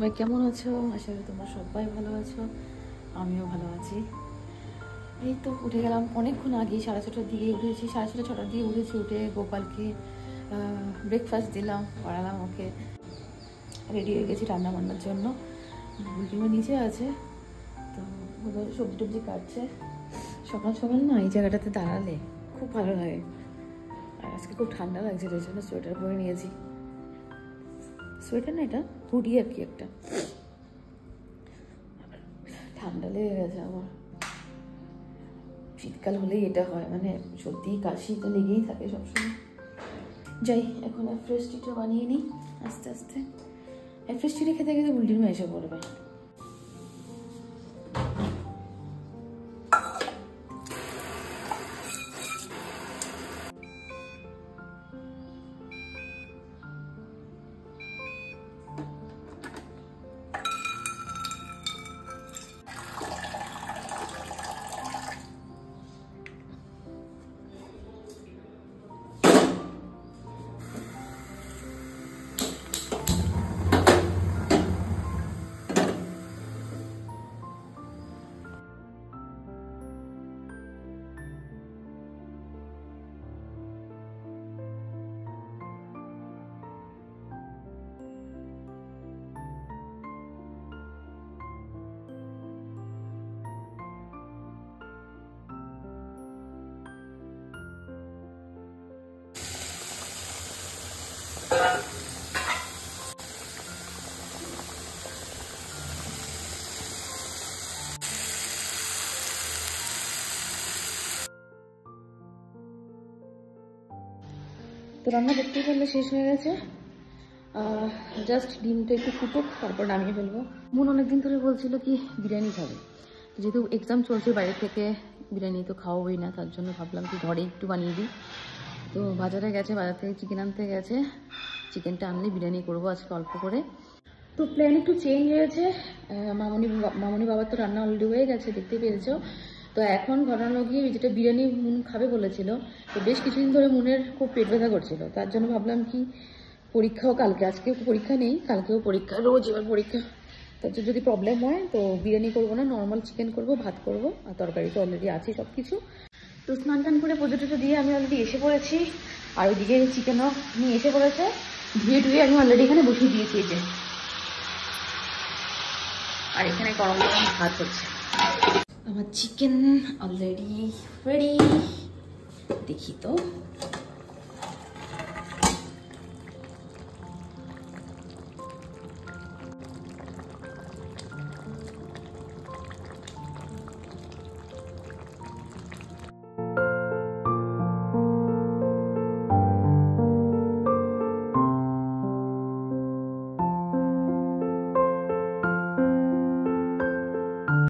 সবাই কেমন আছো? আশা করি তোমরা সবাই ভালো আছো, আমিও ভালো আছি। এই তো উঠে গেলাম অনেকক্ষণ আগে, 6:30টার দিকে উঠেছি, 6:30 6টার দিকে উঠেছি। উঠে গোপালকে ব্রেকফাস্ট দিলাম, পড়ালাম, ওকে রেডি হয়ে গেছি রান্না বান্নার জন্য। বুলটিমা নিচে আছে, তো সবজি টবজি কাটছে। সকাল সকাল না এই জায়গাটাতে দাঁড়ালে খুব ভালো লাগে। আর আজকে খুব ঠান্ডা লাগছে, ওই জন্য সোয়েটার পরে নিয়েছি। সোয়েটার না, এটা হুডি আর কি একটা। ঠান্ডা লেগে গেছে আমার, শীতকাল হলেই এটা হয়, মানে সত্যিই কাশি তো লেগেই থাকে সবসময়। যাই এখন ফ্রেশ টিটা বানিয়ে নিই আস্তে আস্তে। ফ্রেশ টিটা খেতে খেতে বুলটিমা এসে পড়বে। তো রান্না দেখতেই পারলে শেষ হয়ে গেছে। জাস্ট ডিমটা একটু ফুটুক, তারপর নামিয়ে ফেলবো। মন অনেকদিন ধরে বলছিল কি বিরিয়ানি খাবে, যেহেতু এক্সাম চলছে, বাইরে থেকে বিরিয়ানি তো খাওয়াবোই না, তার জন্য ভাবলাম কি ঘরে একটু বানিয়ে দিই। তো বাজারে গেছে, বাজার থেকে চিকেন আনতে গেছে। চিকেনটা আনলে বিরিয়ানি করবো আজকে অল্প করে। তো প্ল্যান একটু চেঞ্জ হয়েছে। মামনি বাবার তো রান্না অলরেডি হয়ে গেছে, দেখতে পেরেছো। তো এখন ঘটনা গিয়ে যেটা বিরিয়ানি মুন খাবে বলেছিল, তো বেশ কিছুদিন ধরে মুনের খুব পেট ব্যথা করছিল, তার জন্য ভাবলাম কি পরীক্ষাও কালকে, আজকে পরীক্ষা নেই, কালকেও পরীক্ষা, রোজ এবার পরীক্ষা, তার জন্য যদি প্রবলেম হয় তো বিরিয়ানি করবো না, নর্মাল চিকেন করবো, ভাত করবো, আর তরকারি তো অলরেডি আছে সব কিছু। তো স্নান টান করে পুজো টুজো দিয়ে আমি অলরেডি এসে পড়েছি, আর ওইদিকে চিকেনও নিয়ে এসে পড়েছে, ধুয়ে টুয়ে আমি অলরেডি এখানে বসিয়ে দিয়েছি এই যে। আর এখানে গরম গরম ভাত হচ্ছে। আমার চিকেন অলরেডি রেডি, দেখি তো